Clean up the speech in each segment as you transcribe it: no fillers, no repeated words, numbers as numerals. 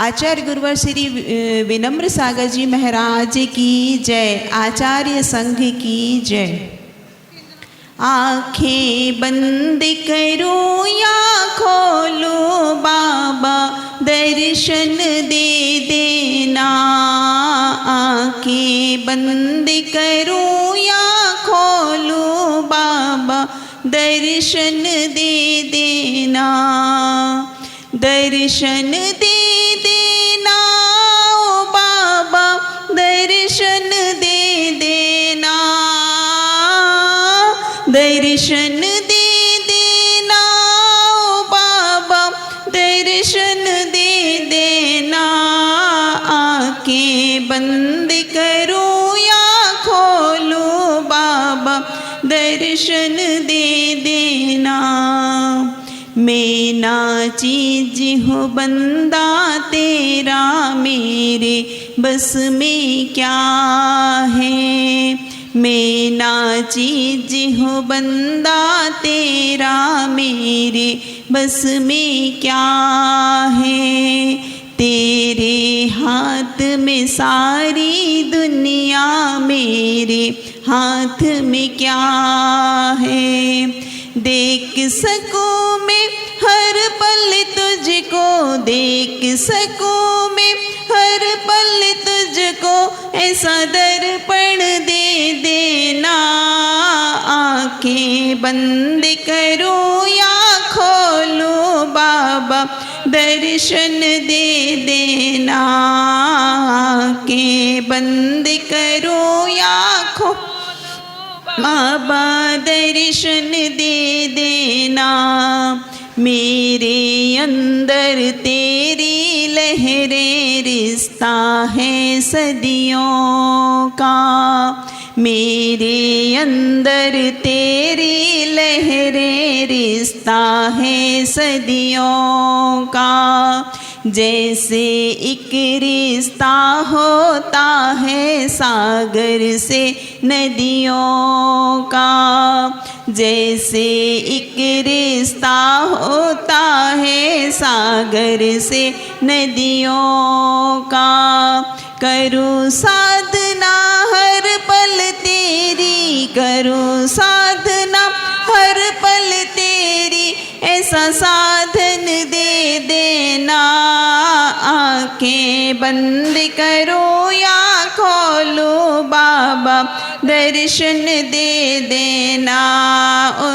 आचार्य गुरुवर श्री विनम्र सागर जी महाराज की जय। आचार्य संघ की जय। आँखें बंद करो या खोलो बाबा दर्शन दे देना। आँखें बंद करो या खोलो बाबा दर्शन दे देना। दर्शन दे देना ओ बाबा दर्शन दे देना। दर्शन दे देना ओ बाबा दर्शन दे देना। आँखें बंद करो या खोलो बाबा दर्शन दे देना। मैं ना चीज हूँ बंदा तेरा मेरे बस में क्या है। मैं ना चीज हूँ बंदा तेरा मेरे बस में क्या है। तेरे हाथ में सारी दुनिया मेरे हाथ में क्या है। देख सकूं मैं हर पल तुझको, देख सकूं मैं हर पल तुझको, ऐसा दर्पण दे देना। आँखें बंद करो या खोलो बाबा दर्शन दे देना। आँखें बंद करो या खोलो बाबा दर्शन दे देना। मेरे अंदर तेरी लहरें रिश्ता है सदियों का। मेरे अंदर तेरी लहरें रिश्ता है सदियों का। जैसे एक रिश्ता होता है सागर से नदियों का। जैसे एक रिश्ता होता है सागर से नदियों का। करूँ साधना हर पल तेरी, करूँ साधना हर पल तेरी, ऐसा साधन दे देना। आँखें बंद करो या खोलो बाबा दर्शन दे देना।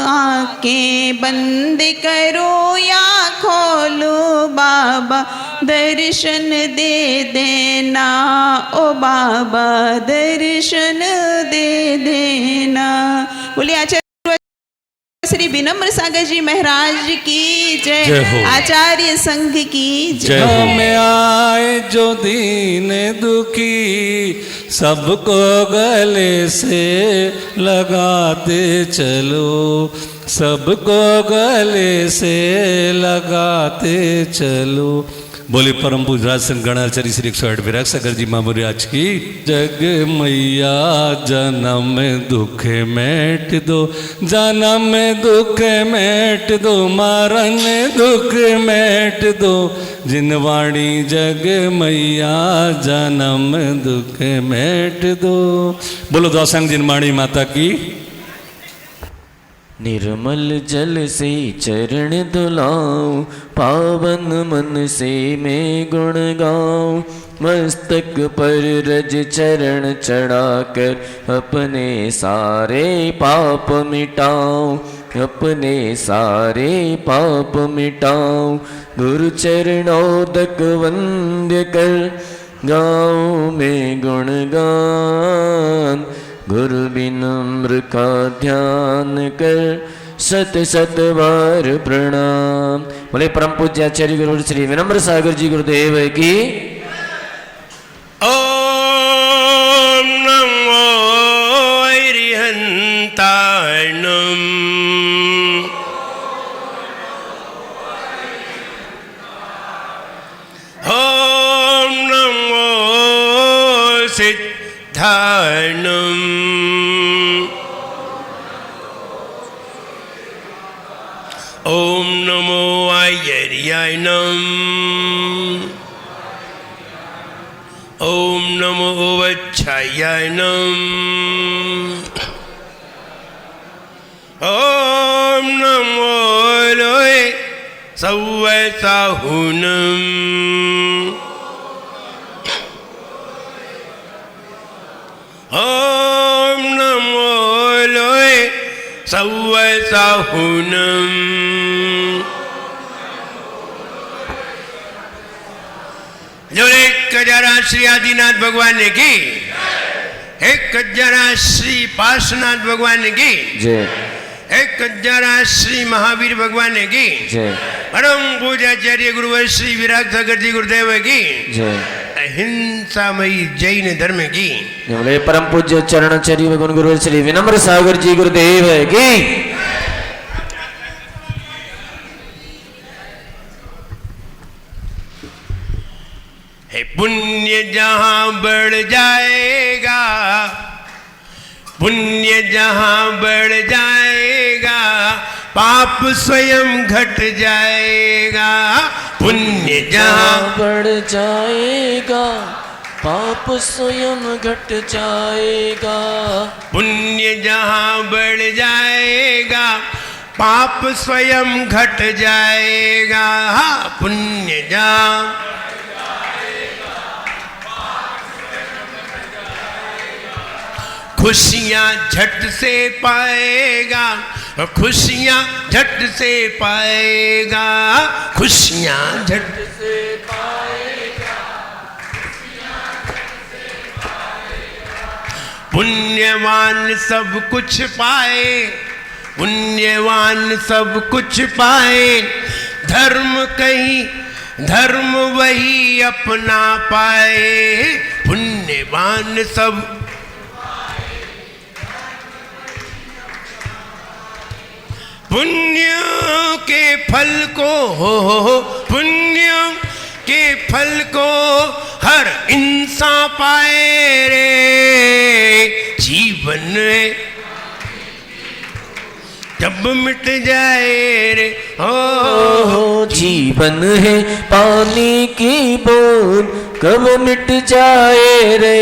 आँखें बंद करो या खोलो बाबा दर्शन दे देना। ओ बाबा दर्शन दे देना। बोलिए आचार्य श्री विनम्र सागर जी महाराज की जय। आचार्य संघ की जय। में आए जो दीन दुखी, सबको गले से लगाते चलो, सबको गले से लगाते चलो। बोले परम पूज्य संत गणाचार्य श्री 108 विराग सागर जी महाराज की। जग मैया जन्म दुख मेट दो, जन्म दुख मेट दो, मरण दुख मेट दो, जिनवाणी जग मैया जन्म दुख मेट दो। बोलो दासांग जिनवाणी माता की। निर्मल जल से चरण धुलाऊं, पावन मन से मैं गुण गाऊं। मस्तक पर रज चरण चढ़ाकर अपने सारे पाप मिटाऊं, अपने सारे पाप मिटाऊं। गुरु चरणोदक वंद्य कर गाऊं मैं गुणगान। गुरु विनम्र का ध्यान कर सत सत बार प्रणाम। बोले परम पूज्य आचार्य गुरु श्री विनम्र सागर जी गुरुदेव की। ओम नमो अरिहंताय नम। ओम नमो सिद्धाय नम। ओम नमो आयर्याय नम। शयनम ओम नमो लोय सव्वसाहुनम ओम नमो लोय सव्वसाहुनम जोरे कजरा श्री आदिनाथ भगवान की, एक कजरा श्री पार्श्वनाथ भगवान की जय, एक कजरा श्री महावीर भगवान की जय, परम पूज्याचार्य गुरुवर श्री विराग सागर जी गुरुदेव की जय। अहिंसामयी जैन धर्म की बोले परम पूज्य चरणाचार्य भगवान गुरु श्री विनम्र सागर जी गुरुदेव की। है पुण्य जहां बढ़ जाएगा, पुण्य जहां बढ़ जाएगा, पाप स्वयं घट जाएगा। पुण्य जहां बढ़ जाएगा, पाप स्वयं घट जाएगा। पुण्य जहां बढ़ जाएगा, पाप स्वयं घट जाएगा। पुण्य जहां खुशियां झट से पाएगा, खुशियां झट से पाएगा, खुशियां झट से पाएगा। पुण्यवान सब कुछ पाए, पुण्यवान सब कुछ पाए, धर्म कहीं धर्म वही अपना पाए। पुण्यवान सब पुण्य के फल को पुण्य के फल को हर इंसान पाए रे। जीवन जब मिट जाए रे हो, जीवन है पानी की बूंद कब मिट जाए रे।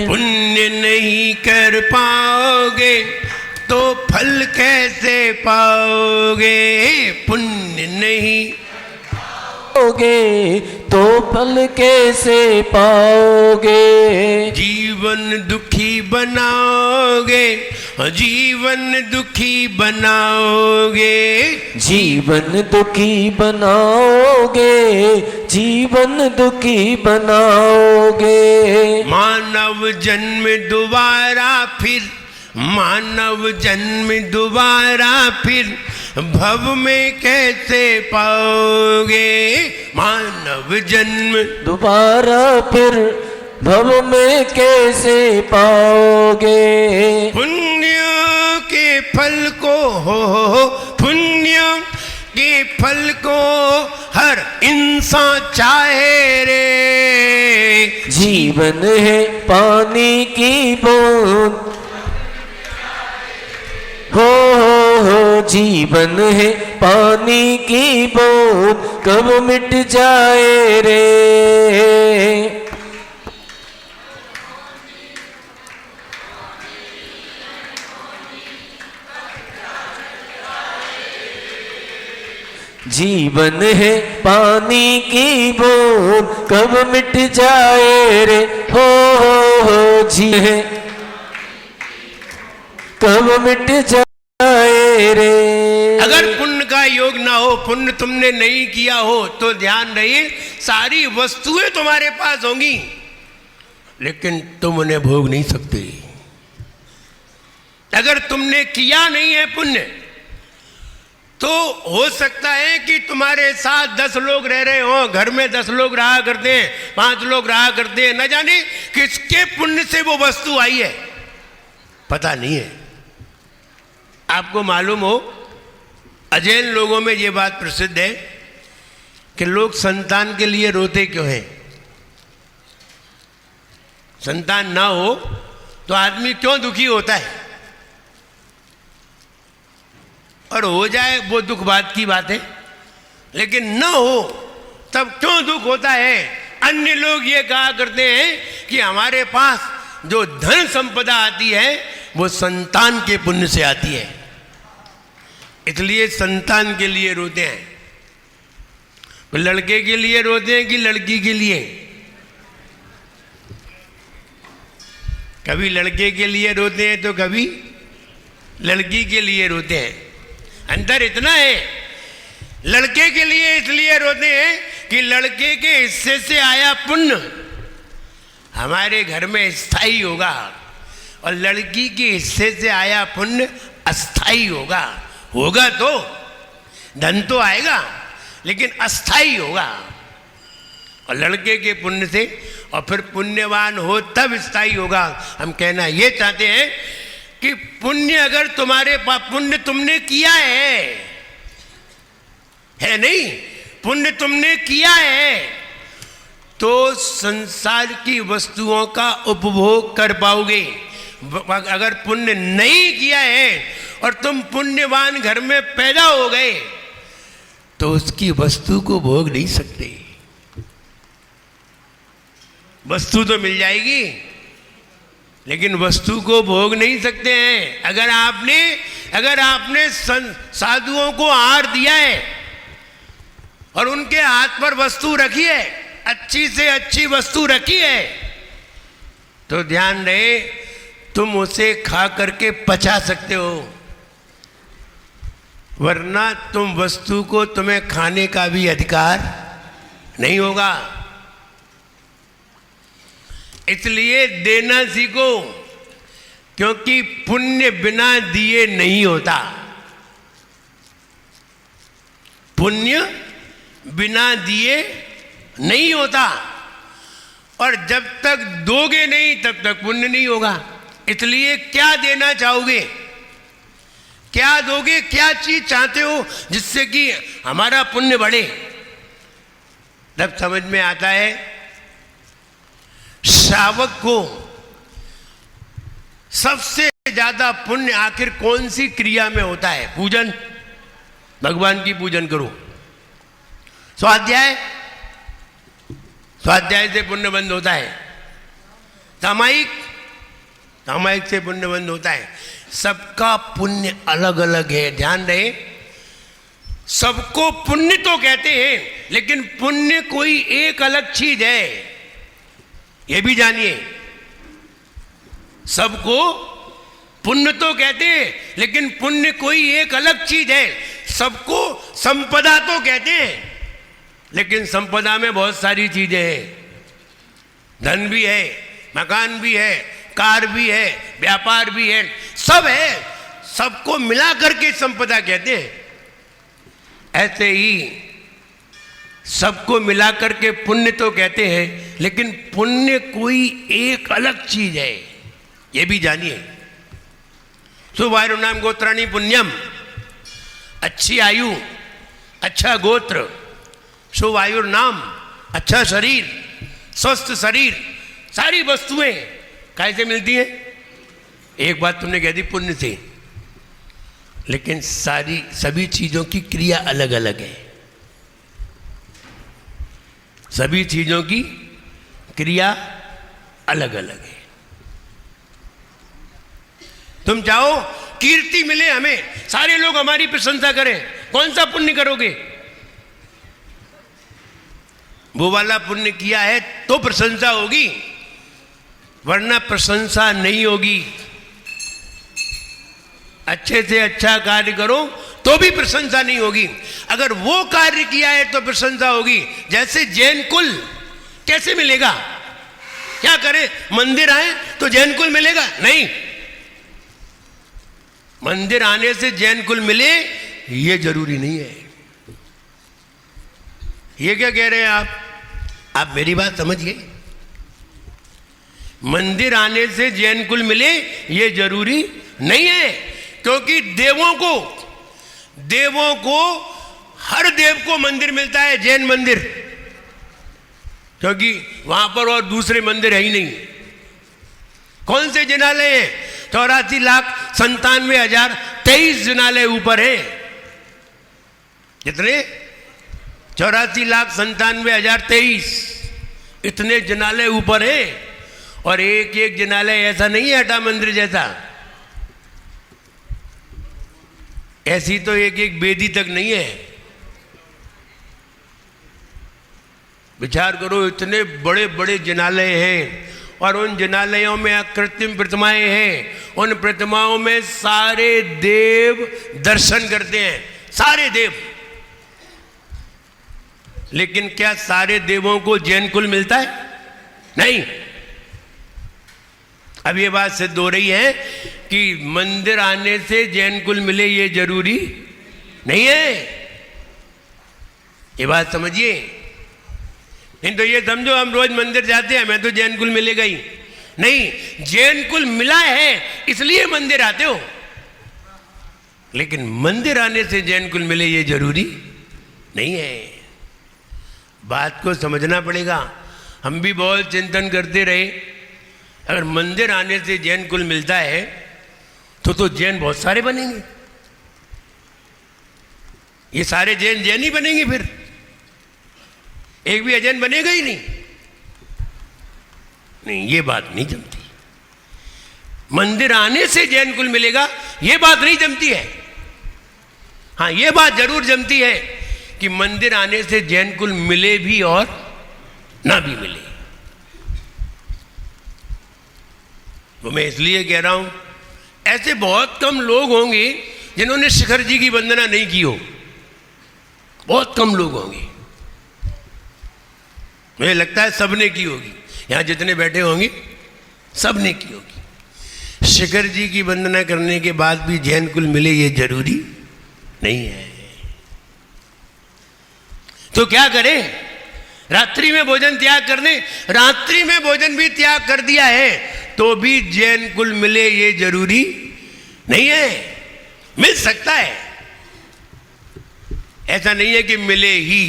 पुण्य नहीं कर पाओगे तो फल कैसे पाओगे। पुण्य नहीं पाओगे तो फल कैसे पाओगे। जीवन दुखी बनाओगे, जीवन दुखी बनाओगे। जीवन दुखी बनाओगे, जीवन दुखी बनाओगे। मानव जन्म दोबारा फिर, मानव जन्म दोबारा फिर भव में कैसे पाओगे। मानव जन्म दोबारा फिर भव में कैसे पाओगे। पुण्य के फल को पुण्य के फल को हर इंसान चाहे रे। जीवन है पानी की बूंद हो, जीवन है पानी की बूंद कब मिट जाए रे। जीवन है पानी की बूंद कब मिट जाए रे। हो जी है कब मिट जाए रे। अगर पुण्य का योग ना हो, पुण्य तुमने नहीं किया हो तो ध्यान रहे सारी वस्तुएं तुम्हारे पास होंगी लेकिन तुम उन्हें भोग नहीं सकते। अगर तुमने किया नहीं है पुण्य तो हो सकता है कि तुम्हारे साथ 10 लोग रह रहे हो, घर में 10 लोग रहा करते हैं, 5 लोग रहा करते हैं, न जाने किसके पुण्य से वो वस्तु आई है पता नहीं है। आपको मालूम हो अजैन लोगों में ये बात प्रसिद्ध है कि लोग संतान के लिए रोते क्यों हैं। संतान ना हो तो आदमी क्यों दुखी होता है, और हो जाए वो दुख बात की बात है, लेकिन न हो तब क्यों दुख होता है। अन्य लोग ये कहा करते हैं कि हमारे पास जो धन संपदा आती है वो संतान के पुण्य से आती है, इसलिए संतान के लिए रोते हैं। लड़के के लिए रोते हैं कि लड़की के लिए? कभी लड़के के लिए रोते हैं तो कभी लड़की के लिए रोते हैं। अंतर इतना है, लड़के के लिए इसलिए रोते हैं कि लड़के के हिस्से से आया पुण्य हमारे घर में स्थायी होगा, और लड़की के हिस्से से आया पुण्य अस्थाई होगा। होगा तो धन तो आएगा लेकिन अस्थाई होगा, और लड़के के पुण्य से, और फिर पुण्यवान हो तब स्थायी होगा। हम कहना ये चाहते हैं कि पुण्य अगर तुम्हारे पास, पुण्य तुमने किया है नहीं, पुण्य तुमने किया है तो संसार की वस्तुओं का उपभोग कर पाओगे। अगर पुण्य नहीं किया है और तुम पुण्यवान घर में पैदा हो गए तो उसकी वस्तु को भोग नहीं सकते। वस्तु तो मिल जाएगी लेकिन वस्तु को भोग नहीं सकते हैं। अगर आपने साधुओं को आहार दिया है और उनके हाथ पर वस्तु रखी है, अच्छी से अच्छी वस्तु रखी है, तो ध्यान रहे तुम उसे खा करके पचा सकते हो, वरना तुम वस्तु को तुम्हें खाने का भी अधिकार नहीं होगा। इसलिए देना सीखो, क्योंकि पुण्य बिना दिए नहीं होता। पुण्य बिना दिए नहीं होता, और जब तक दोगे नहीं तब तक पुण्य नहीं होगा। इसलिए क्या देना चाहोगे, क्या दोगे, क्या चीज चाहते हो जिससे कि हमारा पुण्य बढ़े? तब समझ में आता है श्रावक को सबसे ज्यादा पुण्य आखिर कौन सी क्रिया में होता है? पूजन, भगवान की पूजन करो। स्वाध्याय, स्वाध्याय से पुण्य बंद होता है। सामायिक, सामायिक से पुण्य बंद होता है। सबका पुण्य अलग अलग है, ध्यान रहे। सबको पुण्य तो कहते हैं लेकिन पुण्य कोई एक अलग चीज है, ये भी जानिए। सबको पुण्य तो कहते हैं लेकिन पुण्य कोई एक अलग चीज है। सबको संपदा तो कहते हैं लेकिन संपदा में बहुत सारी चीजें हैं। धन भी है, मकान भी है, कार भी है, व्यापार भी है, सब है। सबको मिला करके संपदा कहते हैं। ऐसे ही सबको मिला करके पुण्य तो कहते हैं लेकिन पुण्य कोई एक अलग चीज है, ये भी जानिए। सुवायुर्नाम गोत्राणि पुण्यम, अच्छी आयु, अच्छा गोत्र, सुवायुर्नाम, अच्छा शरीर, स्वस्थ शरीर, सारी वस्तुएं कैसे मिलती हैं? एक बात तुमने कह दी पुण्य से, लेकिन सभी चीजों की क्रिया अलग अलग है। सभी चीजों की क्रिया अलग अलग है। तुम चाहो कीर्ति मिले हमें, सारे लोग हमारी प्रशंसा करें, कौन सा पुण्य करोगे? वो वाला पुण्य किया है तो प्रशंसा होगी, वरना प्रशंसा नहीं होगी। अच्छे से अच्छा कार्य करो तो भी प्रशंसा नहीं होगी। अगर वो कार्य किया है तो प्रशंसा होगी। जैसे जैन कुल कैसे मिलेगा? क्या करे, मंदिर आए तो जैन कुल मिलेगा? नहीं, मंदिर आने से जैन कुल मिले ये जरूरी नहीं है। ये क्या कह रहे हैं आप मेरी बात समझिए। मंदिर आने से जैन कुल मिले ये जरूरी नहीं है, क्योंकि देवों को हर देव को मंदिर मिलता है, जैन मंदिर, क्योंकि वहां पर और दूसरे मंदिर है ही नहीं। कौन से जिनालय हैं? 84,97,023 जिनालय ऊपर है। कितने? 84,97,023। इतने जिनालय ऊपर हैं और एक एक जिनालय ऐसा नहीं है हटा मंदिर जैसा, ऐसी तो एक एक बेदी तक नहीं है। विचार करो, इतने बड़े बड़े जिनालय हैं और उन जिनालयों में अकृत्रिम प्रतिमाएं हैं। उन प्रतिमाओं में सारे देव दर्शन करते हैं, सारे देव। लेकिन क्या सारे देवों को जैन कुल मिलता है? नहीं। अब ये बात सिद्ध हो रही है कि मंदिर आने से जैन कुल मिले ये जरूरी नहीं है। ये बात समझिए। नहीं तो ये समझो हम रोज मंदिर जाते हैं, मैं तो जैन कुल मिलेगा ही नहीं। जैन कुल मिला है इसलिए मंदिर आते हो, लेकिन मंदिर आने से जैन कुल मिले ये जरूरी नहीं है। बात को समझना पड़ेगा। हम भी बहुत चिंतन करते रहे, अगर मंदिर आने से जैन कुल मिलता है तो जैन बहुत सारे बनेंगे। ये सारे जैन जैन ही बनेंगे, फिर एक भी अजैन बनेगा ही नहीं। नहीं, ये बात नहीं जमती। मंदिर आने से जैन कुल मिलेगा ये बात नहीं जमती है। हाँ, ये बात जरूर जमती है कि मंदिर आने से जैन कुल मिले भी और ना भी मिले। तो मैं इसलिए कह रहा हूं, ऐसे बहुत कम लोग होंगे जिन्होंने शिखर जी की वंदना नहीं की हो। बहुत कम लोग होंगे, मुझे लगता है सबने की होगी। यहां जितने बैठे होंगे सबने की होगी। शिखर जी की वंदना करने के बाद भी जैन कुल मिले ये जरूरी नहीं है। तो क्या करें? रात्रि में भोजन त्याग करने, रात्रि में भोजन भी त्याग कर दिया है तो भी जैन कुल मिले ये जरूरी नहीं है। मिल सकता है, ऐसा नहीं है कि मिले ही।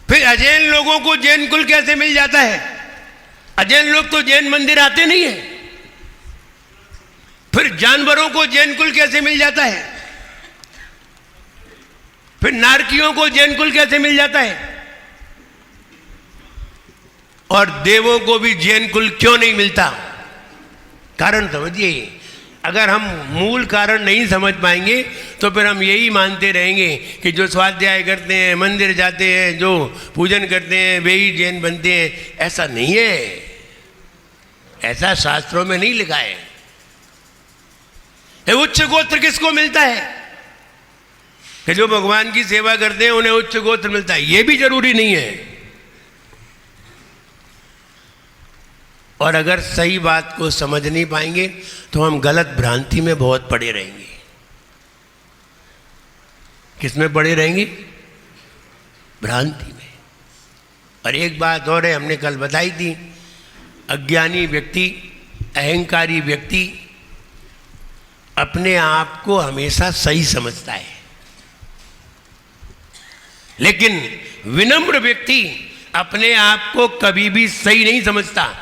फिर अजैन लोगों को जैन कुल कैसे मिल जाता है? अजैन लोग तो जैन मंदिर आते नहीं है। फिर जानवरों को जैन कुल कैसे मिल जाता है? फिर नारकियों को जैन कुल कैसे मिल जाता है? और देवों को भी जैन कुल क्यों नहीं मिलता? कारण समझिए। अगर हम मूल कारण नहीं समझ पाएंगे तो फिर हम यही मानते रहेंगे कि जो स्वाध्याय करते हैं, मंदिर जाते हैं, जो पूजन करते हैं, वे ही जैन बनते हैं। ऐसा नहीं है, ऐसा शास्त्रों में नहीं लिखा है। उच्च गोत्र किसको मिलता है? कि जो भगवान की सेवा करते हैं उन्हें उच्च गोत्र मिलता है, ये भी जरूरी नहीं है। और अगर सही बात को समझ नहीं पाएंगे तो हम गलत भ्रांति में बहुत पड़े रहेंगे। किसमें पड़े रहेंगे? भ्रांति में। और एक बात और है, हमने कल बताई थी, अज्ञानी व्यक्ति, अहंकारी व्यक्ति अपने आप को हमेशा सही समझता है, लेकिन विनम्र व्यक्ति अपने आप को कभी भी सही नहीं समझता।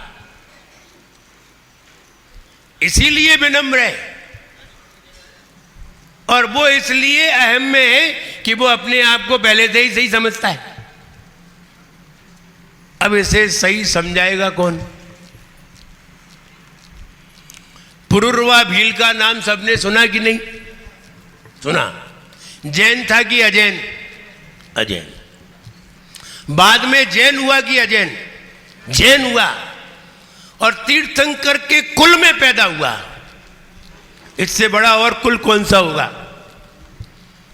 इसीलिए विनम्र है, और वो इसलिए अहम में है कि वो अपने आप को पहले से ही सही समझता है। अब इसे सही समझाएगा कौन? पुरुरवा भील का नाम सबने सुना कि नहीं सुना? जैन था कि अजैन? अजैन। बाद में जैन हुआ कि अजैन? जैन हुआ, और तीर्थंकर के कुल में पैदा हुआ। इससे बड़ा और कुल कौन सा होगा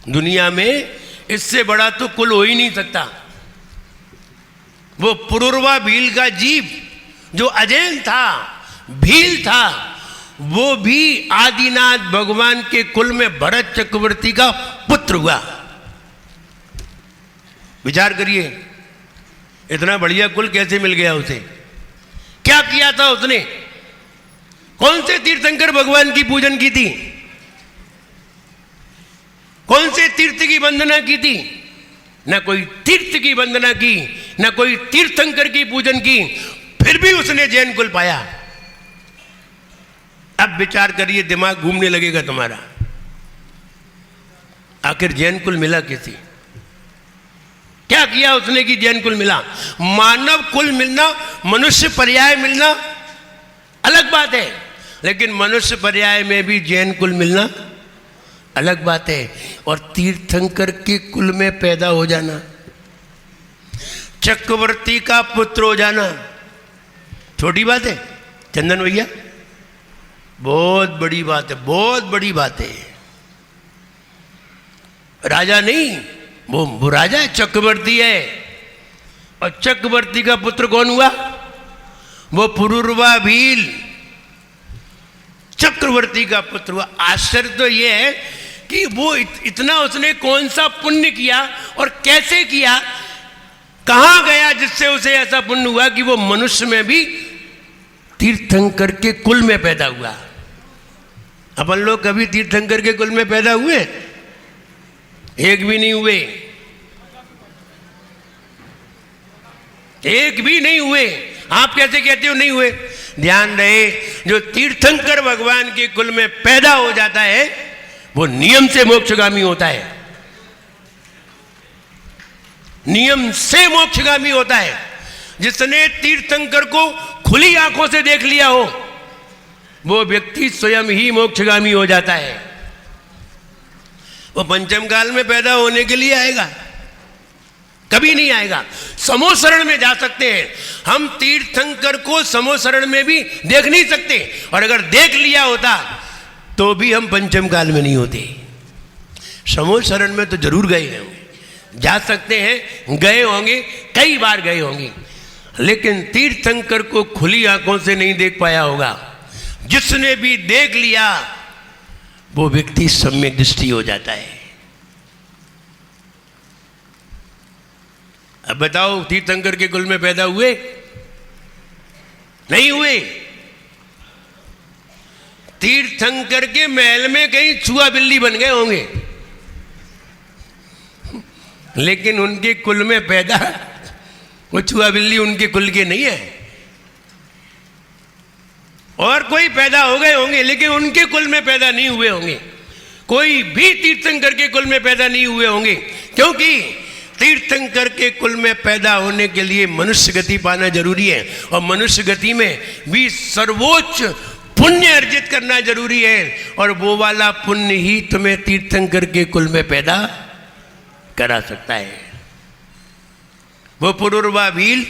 दुनिया में? इससे बड़ा तो कुल हो ही नहीं सकता। वो पुरुरवा भील का जीव जो अजैन था, भील था, वो भी आदिनाथ भगवान के कुल में भरत चक्रवर्ती का पुत्र हुआ। विचार करिए, इतना बढ़िया कुल कैसे मिल गया उसे? क्या किया था उसने? कौन से तीर्थंकर भगवान की पूजन की थी? कौन से तीर्थ की वंदना की थी? न कोई तीर्थ की वंदना की, न कोई तीर्थंकर की पूजन की, फिर भी उसने जैन कुल पाया। अब विचार करिए, दिमाग घूमने लगेगा तुम्हारा। आखिर जैन कुल मिला कैसे? क्या किया उसने कि जैन कुल मिला? मानव कुल मिलना, मनुष्य पर्याय मिलना अलग बात है, लेकिन मनुष्य पर्याय में भी जैन कुल मिलना अलग बात है। और तीर्थंकर के कुल में पैदा हो जाना, चक्रवर्ती का पुत्र हो जाना छोटी बात है चंदन भैया? बहुत बड़ी बात है, बहुत बड़ी बात है। राजा नहीं, वो राजा है, चक्रवर्ती है। और चक्रवर्ती का पुत्र कौन हुआ? वो पुरुरवा भील चक्रवर्ती का पुत्र हुआ। आश्चर्य तो ये है कि वो इतना उसने कौन सा पुण्य किया और कैसे किया, कहां गया जिससे उसे ऐसा पुण्य हुआ कि वो मनुष्य में भी तीर्थंकर के कुल में पैदा हुआ। अपन लोग कभी तीर्थंकर के कुल में पैदा हुए? एक भी नहीं हुए, एक भी नहीं हुए। आप कैसे कहते हो नहीं हुए? ध्यान रहे, जो तीर्थंकर भगवान के कुल में पैदा हो जाता है वो नियम से मोक्षगामी होता है, नियम से मोक्षगामी होता है। जिसने तीर्थंकर को खुली आंखों से देख लिया हो वो व्यक्ति स्वयं ही मोक्षगामी हो जाता है। वो पंचम काल में पैदा होने के लिए आएगा? कभी नहीं आएगा। समोशरण में जा सकते हैं हम, तीर्थंकर को समोशरण में भी देख नहीं सकते, और अगर देख लिया होता तो भी हम पंचम काल में नहीं होते। समोशरण में तो जरूर गए होंगे, जा सकते हैं, गए होंगे, कई बार गए होंगे, लेकिन तीर्थंकर को खुली आंखों से नहीं देख पाया होगा। जिसने भी देख लिया वो व्यक्ति सम्यक दृष्टि हो जाता है। अब बताओ, तीर्थंकर के कुल में पैदा हुए? नहीं हुए। तीर्थंकर के महल में कहीं चूहा बिल्ली बन गए होंगे, लेकिन उनके कुल में पैदा वो चूहा बिल्ली उनके कुल के नहीं है। और कोई पैदा हो गए होंगे लेकिन उनके कुल में पैदा नहीं हुए होंगे। कोई भी तीर्थंकर के कुल में पैदा नहीं हुए होंगे, क्योंकि तीर्थंकर के कुल में पैदा होने के लिए मनुष्य गति पाना जरूरी है, और मनुष्य गति में भी सर्वोच्च पुण्य अर्जित करना जरूरी है, और वो वाला पुण्य ही तुम्हें तीर्थंकर के कुल में पैदा करा सकता है। वो पुरुरवा भील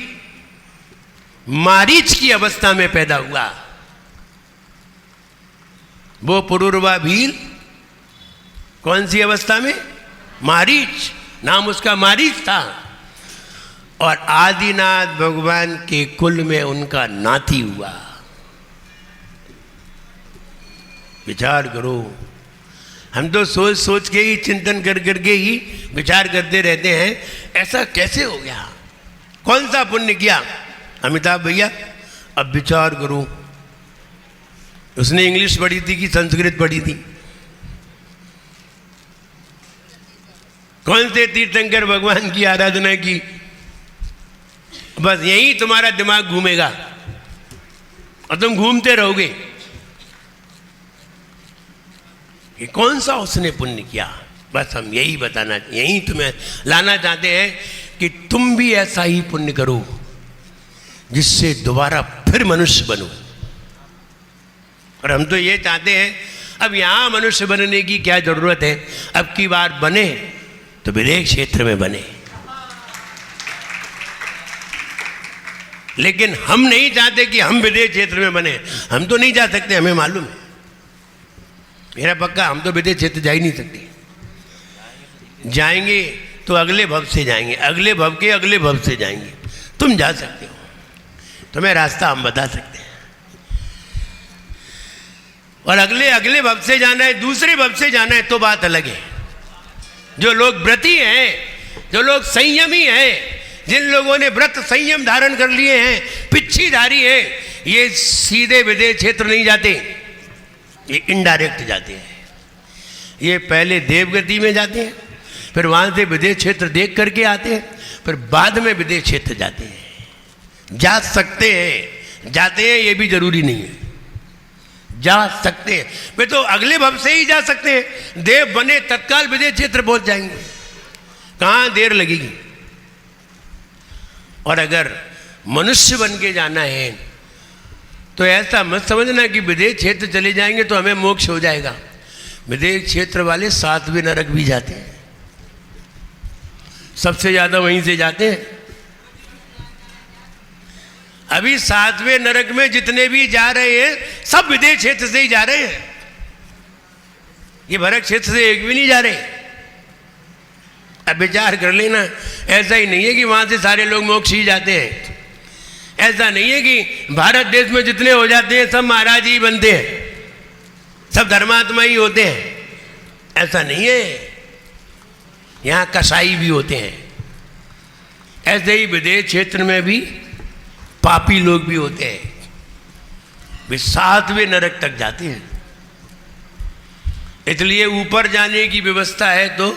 मारीच की अवस्था में पैदा हुआ। वो पुरुरवा भील कौन सी अवस्था में? मारीच, नाम उसका मारीच था, और आदिनाथ भगवान के कुल में उनका नाती हुआ। विचार करो, हम तो सोच सोच के ही, चिंतन कर करके ही विचार करते रहते हैं, ऐसा कैसे हो गया, कौन सा पुण्य किया? अमिताभ भैया अब विचार करो, उसने इंग्लिश पढ़ी थी कि संस्कृत पढ़ी थी? कौन से तीर्थंकर भगवान की आराधना की? बस यही तुम्हारा दिमाग घूमेगा और तुम घूमते रहोगे कि कौन सा उसने पुण्य किया। बस हम यही बताना, यही तुम्हें लाना चाहते हैं कि तुम भी ऐसा ही पुण्य करो जिससे दोबारा फिर मनुष्य बनो। और हम तो ये चाहते हैं, अब यहां मनुष्य बनने की क्या जरूरत है, अब की बार बने तो विदेश क्षेत्र में बने। लेकिन हम नहीं चाहते कि हम विदेश क्षेत्र में बने। हम तो नहीं जा सकते, हमें मालूम है, मेरा पक्का, हम तो विदेश क्षेत्र जा ही नहीं सकते। जाएंगे तो अगले भव से जाएंगे, अगले भव के अगले भव से जाएंगे। तुम जा सकते हो, तुम्हें रास्ता हम बता सकते हैं। और अगले अगले भव से जाना है, दूसरे भव से जाना है तो बात अलग है। जो लोग व्रती हैं, जो लोग संयमी हैं, जिन लोगों ने व्रत संयम धारण कर लिए हैं, पिच्छीधारी हैं, ये सीधे विदेश क्षेत्र नहीं जाते, ये इनडायरेक्ट जाते हैं। ये पहले देवगति में जाते हैं, फिर वहाँ से विदेश क्षेत्र देख करके आते हैं, फिर बाद में विदेश क्षेत्र जाते हैं। जा सकते हैं, जाते हैं, ये भी जरूरी नहीं है, जा सकते हैं। वे तो अगले भव से ही जा सकते हैं, देव बने तत्काल विदेश क्षेत्र पहुंच जाएंगे, कहाँ देर लगेगी। और अगर मनुष्य बन के जाना है तो ऐसा मत समझना कि विदेश क्षेत्र चले जाएंगे तो हमें मोक्ष हो जाएगा। विदेश क्षेत्र वाले 7वें नरक भी जाते हैं, सबसे ज्यादा वहीं से जाते हैं। अभी 7वें नरक में जितने भी जा रहे हैं सब विदेश क्षेत्र से ही जा रहे हैं, ये भरत क्षेत्र से एक भी नहीं जा रहे। अब विचार कर लेना, ऐसा ही नहीं है कि वहां से सारे लोग मोक्ष ही जाते हैं। ऐसा नहीं है कि भारत देश में जितने हो जाते हैं सब महाराज ही बनते हैं, सब धर्मात्मा ही होते हैं। ऐसा नहीं है, यहां कसाई भी होते हैं। ऐसे ही विदेश क्षेत्र में भी पापी लोग भी होते हैं, वे 7वें नरक तक जाते हैं। इसलिए ऊपर जाने की व्यवस्था है तो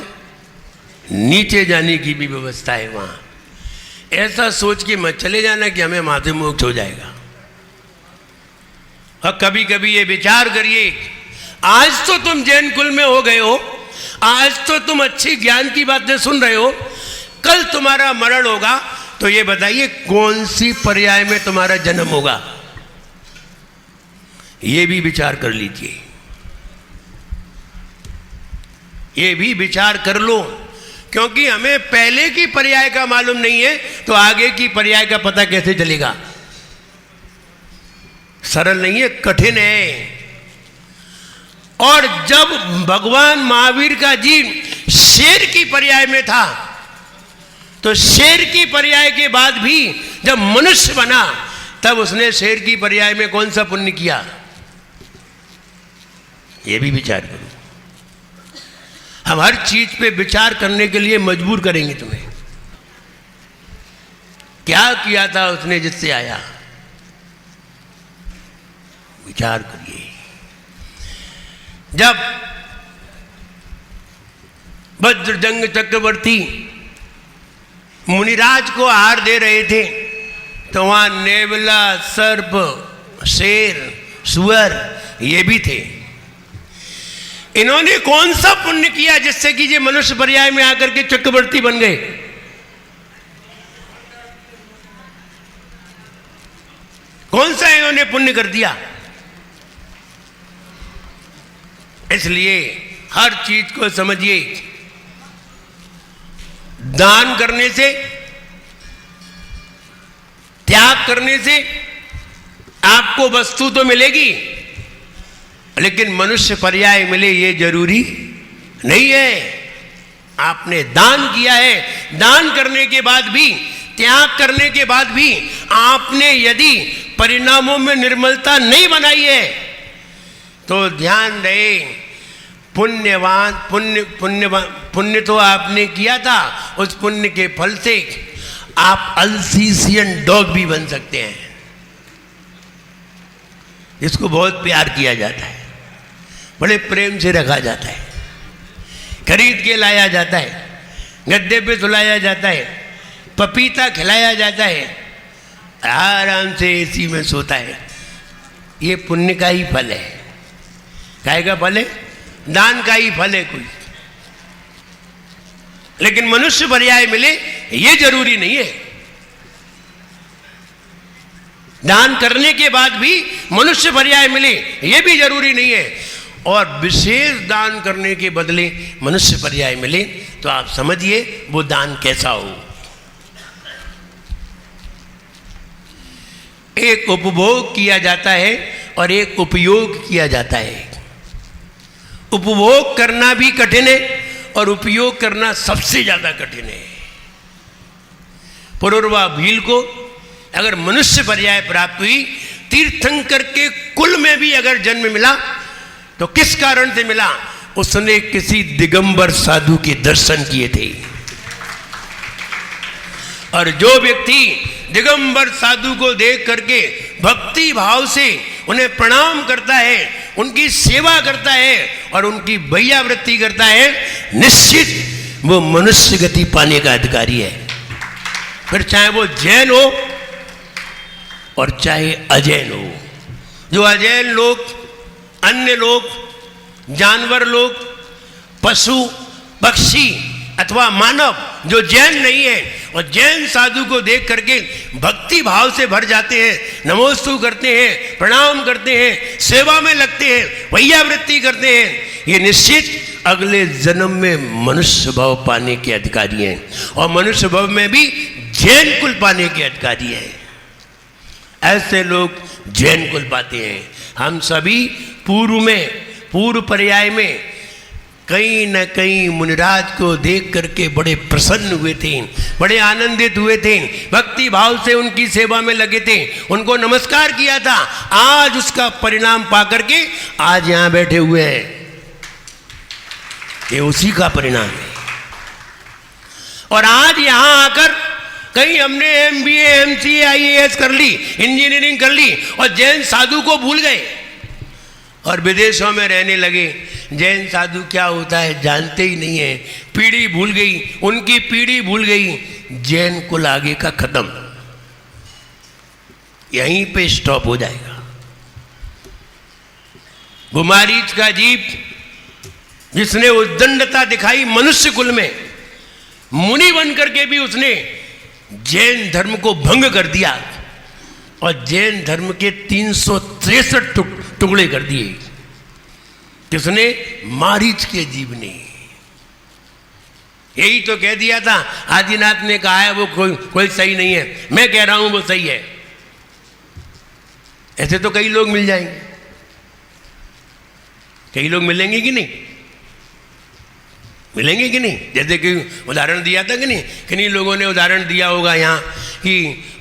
नीचे जाने की भी व्यवस्था है वहां। ऐसा सोच के मत चले जाना कि हमें माथे मोक्ष हो जाएगा। और कभी कभी ये विचार करिए, आज तो तुम जैन कुल में हो गए हो, आज तो तुम अच्छी ज्ञान की बातें सुन रहे हो, कल तुम्हारा मरण होगा तो ये बताइए कौन सी पर्याय में तुम्हारा जन्म होगा, ये भी विचार कर लीजिए, ये भी विचार कर लो। क्योंकि हमें पहले की पर्याय का मालूम नहीं है तो आगे की पर्याय का पता कैसे चलेगा। सरल नहीं है, कठिन है। और जब भगवान महावीर का जीव शेर की पर्याय में था तो शेर की पर्याय के बाद भी जब मनुष्य बना तब उसने शेर की पर्याय में कौन सा पुण्य किया, यह भी विचार करो। हम हर चीज पे विचार करने के लिए मजबूर करेंगे तुम्हें। क्या किया था उसने जिससे आया, विचार करिए। जब वज्रजंग चक्रवर्ती मुनिराज को आहार दे रहे थे तो वहां नेवला, सर्प, शेर, सुअर ये भी थे। इन्होंने कौन सा पुण्य किया जिससे कि ये मनुष्य पर्याय में आकर के चक्रवर्ती बन गए? कौन सा इन्होंने पुण्य कर दिया? इसलिए हर चीज को समझिए। दान करने से, त्याग करने से आपको वस्तु तो मिलेगी, लेकिन मनुष्य पर्याय मिले ये जरूरी नहीं है। आपने दान किया है, दान करने के बाद भी, त्याग करने के बाद भी आपने यदि परिणामों में निर्मलता नहीं बनाई है तो ध्यान रहे, पुण्य तो आपने किया था, उस पुण्य के फल से आप अल्सीशियन डॉग भी बन सकते हैं। इसको बहुत प्यार किया जाता है, बड़े प्रेम से रखा जाता है, खरीद के लाया जाता है, गद्दे पे सुलाया जाता है, पपीता खिलाया जाता है, आराम से एसी में सोता है। ये पुण्य का ही फल है। काहे का फल है? दान का ही फल है कोई। लेकिन मनुष्य पर्याय मिले ये जरूरी नहीं है। दान करने के बाद भी मनुष्य पर्याय मिले ये भी जरूरी नहीं है। और विशेष दान करने के बदले मनुष्य पर्याय मिले तो आप समझिए वो दान कैसा हो। एक उपभोग किया जाता है और एक उपयोग किया जाता है। उपभोग करना भी कठिन है और उपयोग करना सबसे ज्यादा कठिन है। पुरुरवा भील को अगर मनुष्य पर्याय प्राप्त हुई, तीर्थंकर के कुल में भी अगर जन्म मिला तो किस कारण से मिला? उसने किसी दिगंबर साधु के दर्शन किए थे। और जो व्यक्ति दिगंबर साधु को देख करके भक्ति भाव से उन्हें प्रणाम करता है, उनकी सेवा करता है और उनकी भैयावृत्ति करता है, निश्चित वो मनुष्य गति पाने का अधिकारी है। फिर चाहे वो जैन हो और चाहे अजैन हो। जो अजैन लोग, अन्य लोग, जानवर लोग, पशु, पक्षी अथवा मानव जो जैन नहीं है और जैन साधु को देख करके भक्ति भाव से भर जाते हैं, नमोस्तु करते हैं, प्रणाम करते हैं, सेवा में लगते हैं, वैयावृत्ति करते हैं, ये निश्चित अगले जन्म में मनुष्य भाव पाने के अधिकारी हैं और मनुष्य भाव में भी जैन कुल पाने के अधिकारी हैं। ऐसे लोग जैन कुल पाते हैं। हम सभी पूर्व पर्याय में कहीं न कहीं मुनिराज को देख करके बड़े प्रसन्न हुए थे, बड़े आनंदित हुए थे, भक्ति भाव से उनकी सेवा में लगे थे, उनको नमस्कार किया था। आज उसका परिणाम पा करके आज यहां बैठे हुए हैं। ये उसी का परिणाम है। और आज यहां आकर कहीं हमने MBA, MCA, IAS कर ली, इंजीनियरिंग कर ली और जैन साधु को भूल गए और विदेशों में रहने लगे। जैन साधु क्या होता है जानते ही नहीं है। पीढ़ी भूल गई, उनकी पीढ़ी भूल गई, जैन कुल आगे का खत्म, यहीं पे स्टॉप हो जाएगा। गुमारीच का जीव जिसने उद्दंडता दिखाई मनुष्य कुल में, मुनि बन करके भी उसने जैन धर्म को भंग कर दिया और जैन धर्म के 363 टुकड़े कर दिए। किसने? मारीच के जीव ने। यही तो कह दिया था, आदिनाथ ने कहा है वो कोई सही नहीं है, मैं कह रहा हूं वो सही है। ऐसे तो कई लोग मिल जाएंगे, कई लोग मिलेंगे कि नहीं? मिलेंगे कि नहीं? जैसे कि उदाहरण दिया था कि नहीं, किन्हीं लोगों ने उदाहरण दिया होगा यहाँ कि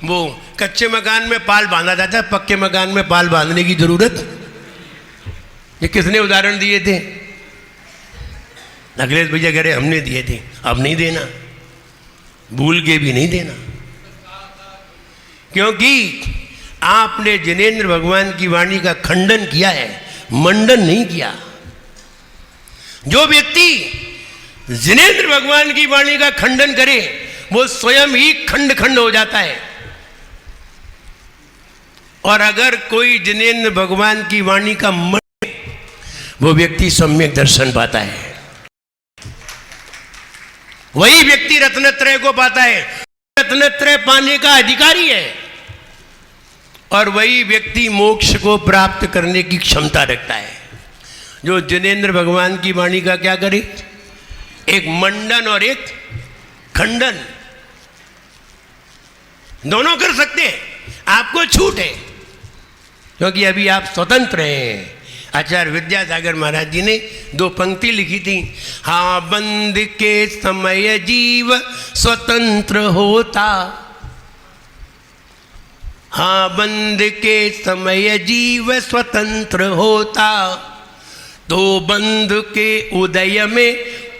वो कच्चे मकान में पाल बांधा जाता है, पक्के मकान में पाल बांधने की जरूरत। ये किसने उदाहरण दिए थे? अखिलेश भैया कह रहे हमने दिए थे। अब नहीं देना, भूल के भी नहीं देना, क्योंकि आपने जिनेंद्र भगवान की वाणी का खंडन किया है, मंडन नहीं किया। जो व्यक्ति जिनेंद्र भगवान की वाणी का खंडन करे वो स्वयं ही खंड खंड हो जाता है। और अगर कोई जिनेंद्र भगवान की वाणी का मन, वो व्यक्ति सम्यक दर्शन पाता है, वही व्यक्ति रत्नत्रय को पाता है, रत्नत्रय पाने का अधिकारी है, और वही व्यक्ति मोक्ष को प्राप्त करने की क्षमता रखता है। जो जिनेंद्र भगवान की वाणी का क्या करे? एक मंडन और एक खंडन, दोनों कर सकते हैं, आपको छूट है, क्योंकि अभी आप स्वतंत्र हैं। आचार्य विद्यासागर महाराज जी ने 2 पंक्ति लिखी थी। हाँ बंद के समय जीव स्वतंत्र होता, हाँ बंद के समय जीव स्वतंत्र होता, तो बंद के उदय में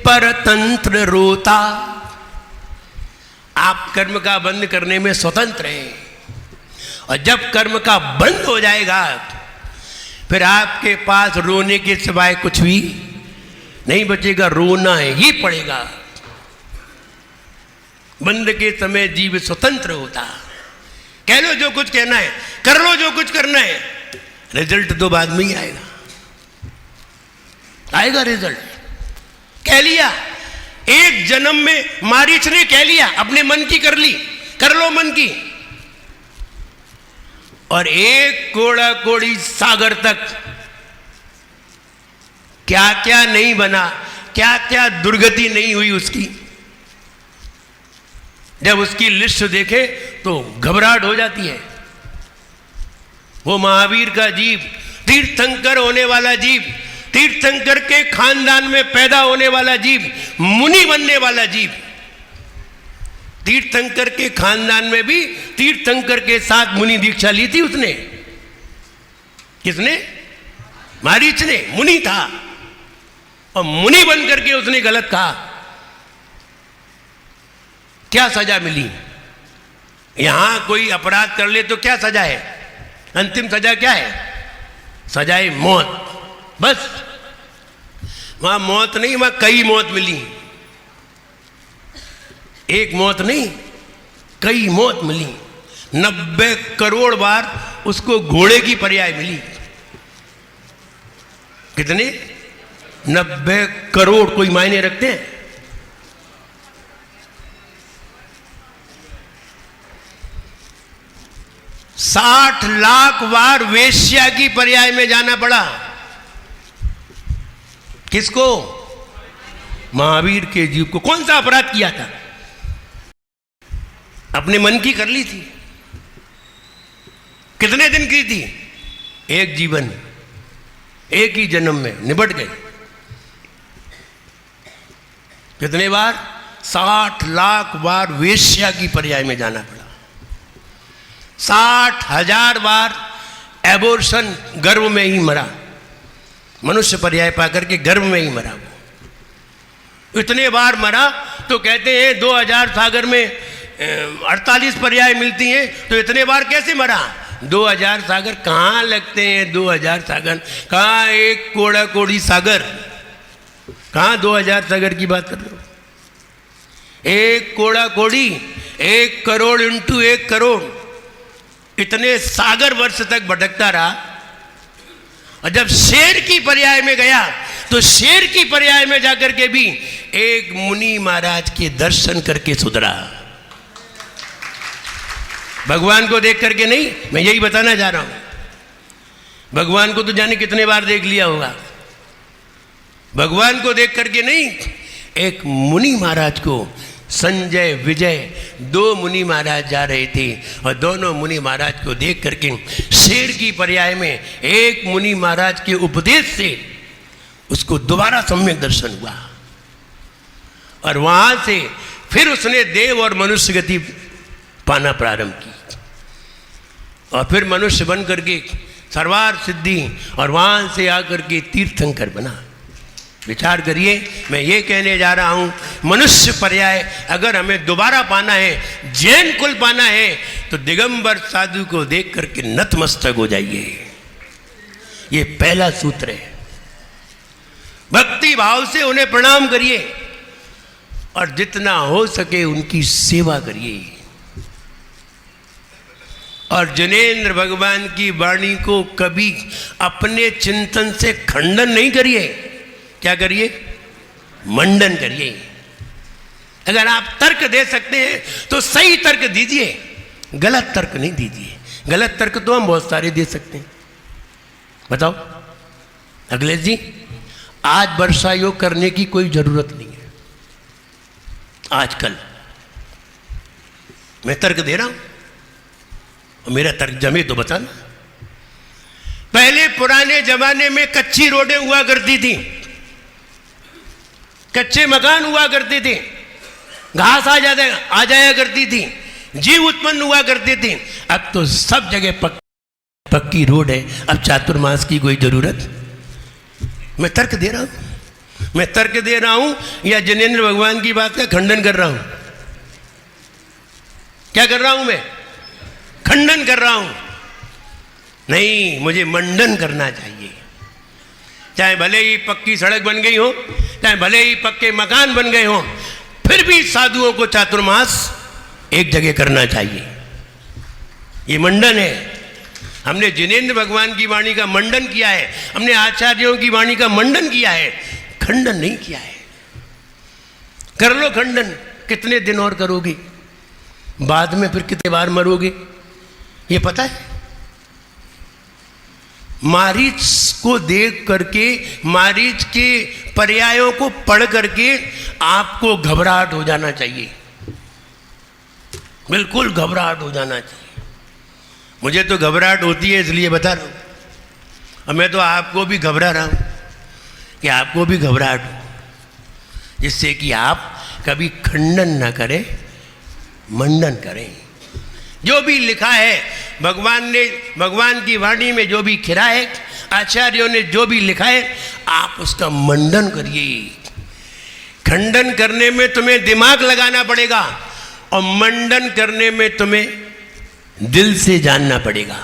परतंत्र रोता। आप कर्म का बंद करने में स्वतंत्र हैं, और जब कर्म का बंद हो जाएगा फिर आपके पास रोने के सिवाय कुछ भी नहीं बचेगा, रोना ही पड़ेगा। बंद के समय जीव स्वतंत्र होता। कह लो जो कुछ कहना है, कर लो जो कुछ करना है, रिजल्ट तो बाद में ही आएगा, आएगा रिजल्ट। कह लिया, एक जन्म में मारीच ने कह लिया, अपने मन की कर ली, कर लो मन की, और एक कोड़ा कोड़ी सागर तक क्या क्या नहीं बना, क्या क्या दुर्गति नहीं हुई उसकी। जब उसकी लिस्ट देखे तो घबराहट हो जाती है। वो महावीर का जीव, तीर्थंकर होने वाला जीव, तीर्थंकर के खानदान में पैदा होने वाला जीव, मुनि बनने वाला जीव, तीर्थंकर के खानदान में भी तीर्थंकर के साथ मुनि दीक्षा ली थी उसने। किसने? मारीच ने। मुनि था और मुनि बन करके उसने गलत कहा। क्या सजा मिली? यहां कोई अपराध कर ले तो क्या सजा है? अंतिम सजा क्या है? सजाए मौत। बस वहां मौत नहीं, वहां कई मौत मिली। एक मौत नहीं, कई मौत मिली। 90 करोड़ बार उसको घोड़े की पर्याय मिली। कितने? 90 करोड़। कोई मायने रखते हैं? 60 लाख बार वेश्या की पर्याय में जाना पड़ा। किसको? महावीर के जीव को। कौन सा अपराध किया था? अपने मन की कर ली थी। कितने दिन की थी? एक जीवन, एक ही जन्म में निबट गए। कितने बार? 60 लाख बार वेश्या की पर्याय में जाना पड़ा। 60,000 बार एबोर्शन, गर्भ में ही मरा। मनुष्य पर्याय पाकर के गर्भ में ही मरा वो। इतने बार मरा तो कहते हैं 2000 सागर में 48 पर्याय मिलती हैं, तो इतने बार कैसे मरा? 2000 सागर कहाँ लगते हैं? 2000 सागर कहाँ? एक कोड़ा कोड़ी सागर कहाँ? 2000 सागर की बात कर रहे हो? एक कोड़ा कोड़ी, 1 करोड़ इंटू 1 करोड़, इतने सागर वर्ष तक भटकता रहा। और जब शेर की पर्याय में गया तो शेर की पर्याय में जाकर के भी एक मुनि महाराज के दर्शन करके सुधरा। भगवान को देख करके नहीं, मैं यही बताना चाह रहा हूं। भगवान को तो जाने कितने बार देख लिया होगा। भगवान को देख करके नहीं, एक मुनि महाराज को, संजय विजय 2 मुनि महाराज जा रहे थे और दोनों मुनि महाराज को देख करके शेर की पर्याय में एक मुनि महाराज के उपदेश से उसको दोबारा सम्यक दर्शन हुआ। और वहां से फिर उसने देव और मनुष्य गति पाना प्रारंभ की और फिर मनुष्य बन करके सर्वार सिद्धि और वहां से आकर के तीर्थंकर बना। विचार करिए, मैं ये कहने जा रहा हूं, मनुष्य पर्याय अगर हमें दोबारा पाना है, जैन कुल पाना है, तो दिगंबर साधु को देख करके नतमस्तक हो जाइए। ये पहला सूत्र है। भक्ति भाव से उन्हें प्रणाम करिए और जितना हो सके उनकी सेवा करिए। और जनेन्द्र भगवान की वाणी को कभी अपने चिंतन से खंडन नहीं करिए। क्या करिए? मंडन करिए। अगर आप तर्क दे सकते हैं तो सही तर्क दीजिए, गलत तर्क नहीं दीजिए। गलत तर्क तो हम बहुत सारे दे सकते हैं। बताओ अखिलेश जी, आज वर्षा योग करने की कोई जरूरत नहीं है। आजकल मैं तर्क दे रहा हूं और मेरा तर्क जमे तो बताना। पहले पुराने जमाने में कच्ची रोडें हुआ करती थी, कच्चे मकान हुआ करते थे, घास आ जाया करती थी, जीव उत्पन्न हुआ करते थे। अब तो सब जगह पक्की रोड है। अब चातुर्मास की कोई जरूरत? मैं तर्क दे रहा हूं, मैं तर्क दे रहा हूं या जनेन्द्र भगवान की बात का खंडन कर रहा हूं? क्या कर रहा हूं मैं? खंडन कर रहा हूं। नहीं, मुझे मंडन करना चाहिए। चाहे भले ही पक्की सड़क बन गई हो, चाहे भले ही पक्के मकान बन गए हो, फिर भी साधुओं को चातुर्मास एक जगह करना चाहिए। ये मंडन है। हमने जिनेन्द्र भगवान की वाणी का मंडन किया है, हमने आचार्यों की वाणी का मंडन किया है, खंडन नहीं किया है। कर लो खंडन, कितने दिन और करोगे? बाद में फिर कितने बार मरोगे ये पता है? मारीच को देख करके, मारीच के पर्यायों को पढ़ करके आपको घबराहट हो जाना चाहिए। बिल्कुल घबराहट हो जाना चाहिए। मुझे तो घबराहट होती है, इसलिए बता रहा हूं। और मैं तो आपको भी घबरा रहा हूं कि आपको भी घबराहट हो, जिससे कि आप कभी खंडन ना करें, मंडन करें। जो भी लिखा है भगवान ने, भगवान की वाणी में जो भी खिरा है, आचार्यों ने जो भी लिखा है, आप उसका मंडन करिए। खंडन करने में तुम्हें दिमाग लगाना पड़ेगा और मंडन करने में तुम्हें दिल से जानना पड़ेगा।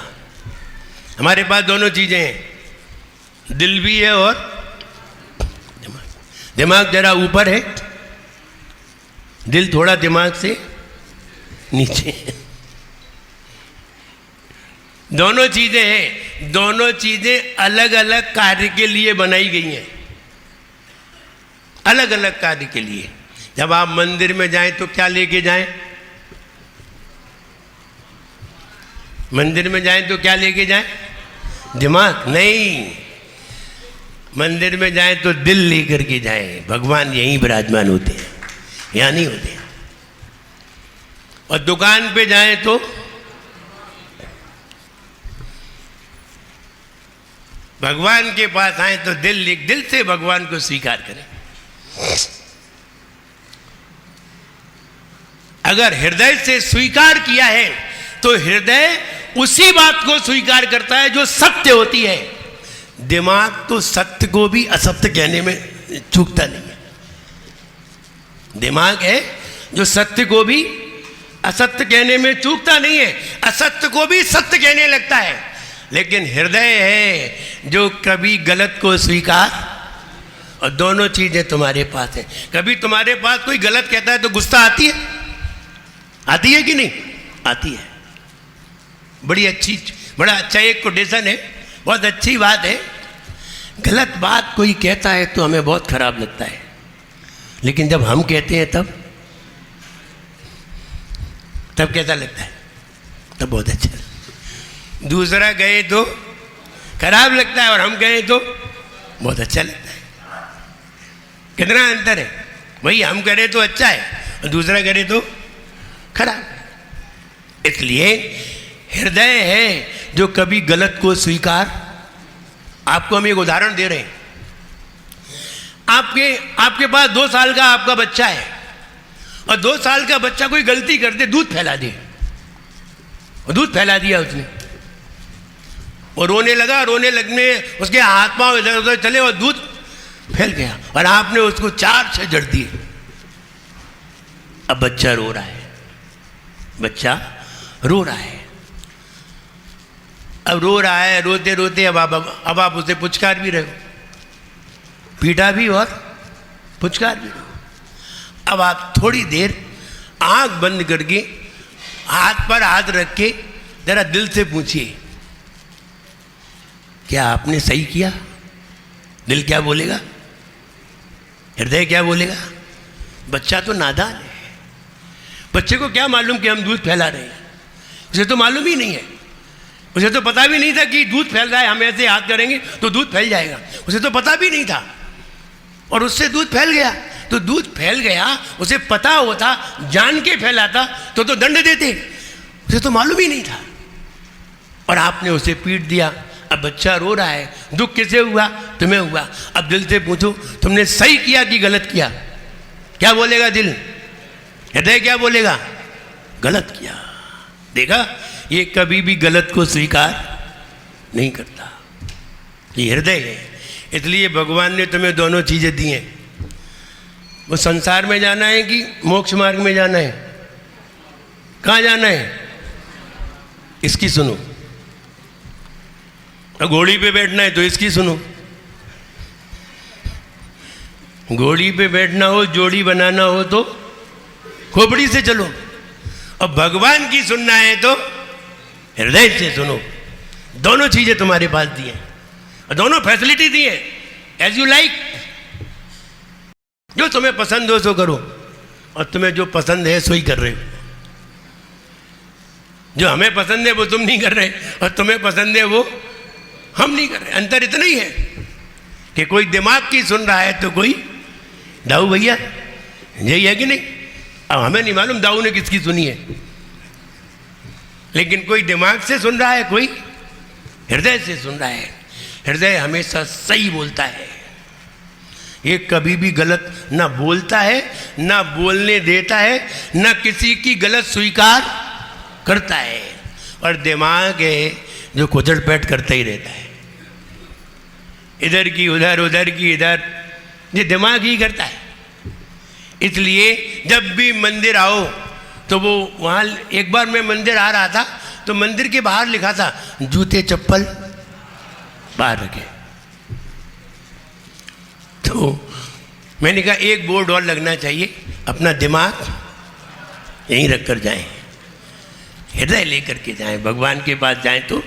हमारे पास दोनों चीजें हैं, दिल भी है और दिमाग। दिमाग जरा ऊपर है, दिल थोड़ा दिमाग से नीचे है। दोनों चीजें हैं, दोनों चीजें अलग अलग कार्य के लिए बनाई गई हैं, अलग अलग कार्य के लिए। जब आप मंदिर में जाएं तो क्या लेके जाएं? मंदिर में जाएं तो क्या लेके जाएं? दिमाग नहीं, मंदिर में जाएं तो दिल लेकर के जाएं। भगवान यहीं विराजमान होते हैं, यहाँ नहीं होते हैं। और दुकान पे जाएं तो भगवान के पास आए तो दिल से भगवान को स्वीकार करें। अगर हृदय से स्वीकार किया है तो हृदय उसी बात को स्वीकार करता है जो सत्य होती है। दिमाग तो सत्य को भी असत्य कहने में चूकता नहीं है। दिमाग है जो सत्य को भी असत्य कहने में चूकता नहीं है, असत्य को भी सत्य कहने लगता है। लेकिन हृदय है जो कभी गलत को स्वीकार, और दोनों चीजें तुम्हारे पास है। कभी तुम्हारे पास कोई गलत कहता है तो गुस्सा आती है, आती है कि नहीं? आती है। बड़ा अच्छा एक कोटेशन है, बहुत अच्छी बात है। गलत बात कोई कहता है तो हमें बहुत खराब लगता है, लेकिन जब हम कहते हैं तब कैसा लगता है? तब बहुत अच्छा। दूसरा कहे तो खराब लगता है और हम कहें तो बहुत अच्छा लगता है। कितना अंतर है? वही हम करें तो अच्छा है और दूसरा करे तो खराब। इसलिए हृदय है जो कभी गलत को स्वीकार। आपको हम एक उदाहरण दे रहे हैं। आपके पास 2 साल का आपका बच्चा है और 2 साल का बच्चा कोई गलती कर दे, दूध फैला दे, और दूध फैला दिया उसने और रोने लगा। रोने लगने उसके हाथ पांव इधर उधर चले और दूध फैल गया और आपने उसको 4 जड़ दिए। अब बच्चा रो रहा है, बच्चा रो रहा है। अब रो रहा है, रोते रोते अब आप उसे पुचकार भी रहे हो, पीटा भी और पुचकार भी रहे हो। अब आप थोड़ी देर आंख बंद करके हाथ पर हाथ रख के जरा दिल से पूछिए, क्या आपने सही किया? दिल क्या बोलेगा? हृदय क्या बोलेगा? बच्चा तो नादान है, बच्चे को क्या मालूम कि हम दूध फैला रहे हैं? उसे तो मालूम ही नहीं है, उसे तो पता भी नहीं था कि दूध फैल रहा है, हम ऐसे हाथ करेंगे तो दूध फैल जाएगा। उसे तो पता भी नहीं था और उससे दूध फैल गया। तो दूध फैल गया, उसे पता होता, जान के फैलाता तो दंड देते, उसे तो मालूम ही नहीं था और आपने उसे पीट दिया। अब बच्चा रो रहा है, दुख किसे हुआ? तुम्हें हुआ। अब दिल से पूछो, तुमने सही किया कि गलत किया? क्या बोलेगा दिल? हृदय क्या बोलेगा? गलत किया। देखा, ये कभी भी गलत को स्वीकार नहीं करता, ये हृदय है। इसलिए भगवान ने तुम्हें दोनों चीजें दी हैं। वो संसार में जाना है कि मोक्ष मार्ग में जाना है? कहाँ जाना है? इसकी सुनो। घोड़ी पे बैठना है तो इसकी सुनो। घोड़ी पे बैठना हो, जोड़ी बनाना हो तो खोपड़ी से चलो, और भगवान की सुनना है तो हृदय से सुनो। दोनों चीजें तुम्हारे पास दी हैं और दोनों फैसिलिटी दी हैं। एज यू लाइक, जो तुम्हें पसंद हो सो करो, और तुम्हें जो पसंद है सो ही कर रहे हो। जो हमें पसंद है वो तुम नहीं कर रहे, और तुम्हें पसंद है वो हम नहीं कर रहे। अंतर इतना ही है कि कोई दिमाग की सुन रहा है तो कोई दाऊ भैया, यही है कि नहीं? अब हमें नहीं मालूम दाऊ ने किसकी सुनी है, लेकिन कोई दिमाग से सुन रहा है, कोई हृदय से सुन रहा है। हृदय हमेशा सही बोलता है, ये कभी भी गलत ना बोलता है, ना बोलने देता है, ना किसी की गलत स्वीकार करता है। और दिमाग है जो कुचड़ पैट करता ही रहता है, इधर की उधर, उधर की इधर, ये दिमाग ही करता है। इसलिए जब भी मंदिर आओ तो वो वहाँ, एक बार मैं मंदिर आ रहा था तो मंदिर के बाहर लिखा था जूते चप्पल बाहर रखे। तो मैंने कहा एक बोर्ड और लगना चाहिए, अपना दिमाग यहीं रख कर जाएं, हृदय लेकर के जाएं। भगवान के पास जाएं तो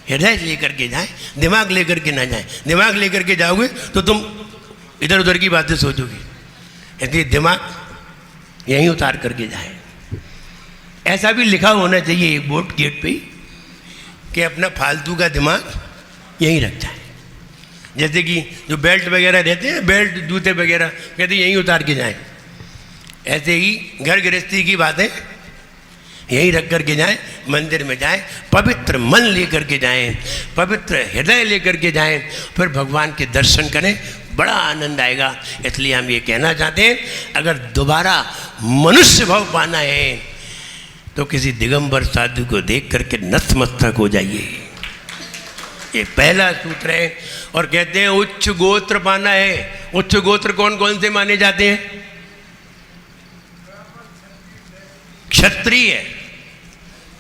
हृदय लेकर के जाएं, दिमाग लेकर के ना जाएं। दिमाग लेकर के जाओगे तो तुम इधर उधर की बातें सोचोगे, इसलिए दिमाग यहीं उतार करके जाएं। ऐसा भी लिखा होना चाहिए एक बोर्ड गेट पे ही कि अपना फालतू का दिमाग यहीं रख जाए। जैसे कि जो बेल्ट वगैरह रहते हैं, बेल्ट जूते वगैरह कहते यहीं उतार के जाएं, ऐसे ही घर गृहस्थी की बातें यहीं रख कर के जाएं, मंदिर में जाएं, पवित्र मन लेकर के जाएं, पवित्र हृदय लेकर के जाएं, फिर भगवान के दर्शन करें, बड़ा आनंद आएगा। इसलिए हम ये कहना चाहते हैं, अगर दोबारा मनुष्य भाव पाना है तो किसी दिगंबर साधु को देख करके नतमस्तक हो जाइए। ये पहला सूत्र है। और कहते हैं उच्च गोत्र पाना है। उच्च गोत्र कौन कौन से माने जाते हैं? क्षत्रिय।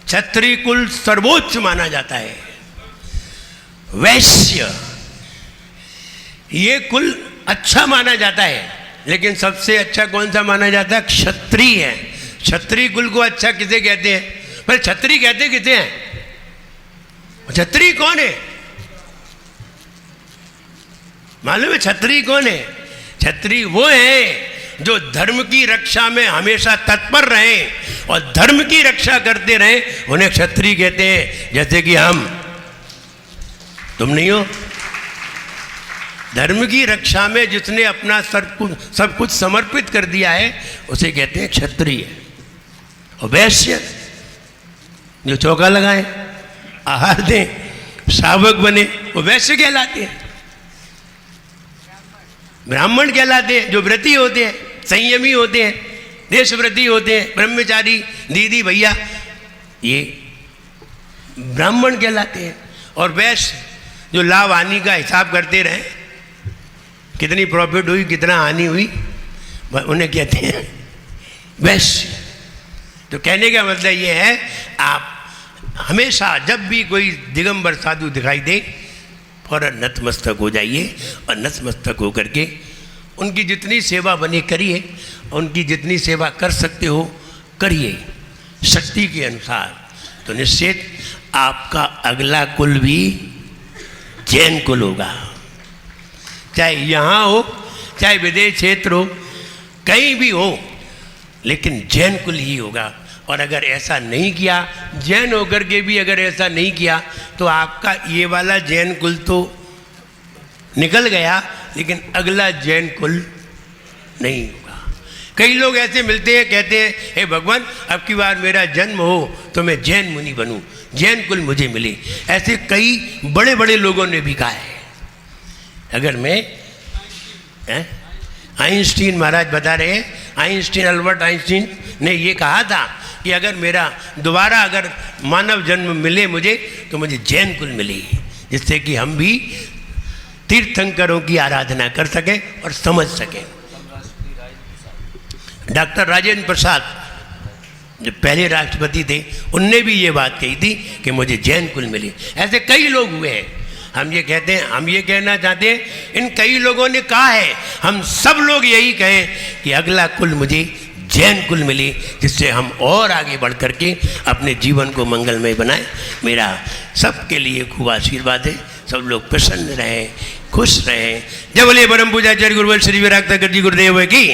क्षत्रिय कुल सर्वोच्च माना जाता है। वैश्य, ये कुल अच्छा माना जाता है, लेकिन सबसे अच्छा कौन सा माना जाता है? क्षत्रिय है। क्षत्रिय कुल को अच्छा किसे कहते हैं? पर क्षत्रिय कहते किसे हैं? क्षत्रिय कौन है मालूम है? क्षत्रिय कौन है? क्षत्रिय वो है जो धर्म की रक्षा में हमेशा तत्पर रहे और धर्म की रक्षा करते रहे, उन्हें क्षत्रिय कहते हैं। जैसे कि हम, तुम नहीं हो। धर्म की रक्षा में जिसने अपना सब कुछ समर्पित कर दिया है उसे कहते हैं क्षत्रिय। और वैश्य जो चौका लगाए, आहार दें, श्रावक बने, वो वैश्य कहलाते हैं। ब्राह्मण कहलाते हैं जो व्रती होते हैं, संयमी होते हैं, देशव्रती होते हैं, ब्रह्मचारी, दीदी भैया, ये ब्राह्मण कहलाते हैं। और वैश्य जो लाभ हानि का हिसाब करते रहे, कितनी प्रॉफिट हुई, कितना हानि हुई, उन्हें कहते हैं वैश्य। तो कहने का मतलब ये है, आप हमेशा जब भी कोई दिगंबर साधु दिखाई दे, फौरन नतमस्तक हो जाइए और नतमस्तक होकर के उनकी जितनी सेवा बने करिए, उनकी जितनी सेवा कर सकते हो करिए शक्ति के अनुसार। तो निश्चित आपका अगला कुल भी जैन कुल होगा। चाहे यहाँ हो, चाहे विदेश क्षेत्र हो, कहीं भी हो, लेकिन जैन कुल ही होगा। और अगर ऐसा नहीं किया, जैन होकर के भी अगर ऐसा नहीं किया, तो आपका ये वाला जैन कुल तो निकल गया, लेकिन अगला जैन कुल नहीं होगा। कई लोग ऐसे मिलते हैं, कहते हैं हे भगवान, अब की बार मेरा जन्म हो तो मैं जैन मुनि बनूं, जैन कुल मुझे मिले। ऐसे कई बड़े बड़े लोगों ने भी कहा है। अगर मैं आइंस्टीन महाराज बता रहे हैं, आइंस्टीन, अल्बर्ट आइंस्टीन ने ये कहा था कि अगर मेरा दोबारा अगर मानव जन्म मिले मुझे, तो मुझे जैन कुल मिले, जिससे कि हम भी तीर्थंकरों की आराधना कर सकें और समझ सकें। डॉक्टर राजेंद्र प्रसाद जो पहले राष्ट्रपति थे, उनने भी ये बात कही थी कि मुझे जैन कुल मिले। ऐसे कई लोग हुए हैं। हम ये कहते हैं, हम ये कहना चाहते हैं, इन कई लोगों ने कहा है, हम सब लोग यही कहें कि अगला कुल मुझे जैन कुल मिले, जिससे हम और आगे बढ़ करके अपने जीवन को मंगलमय बनाएं। मेरा सबके लिए खूब आशीर्वाद है। सब लोग प्रसन्न रहें, खुश रहें। जय बोले परम पूज्य आचार्य गुरुवर श्री विराग ठाकुर जी गुरुदेव की।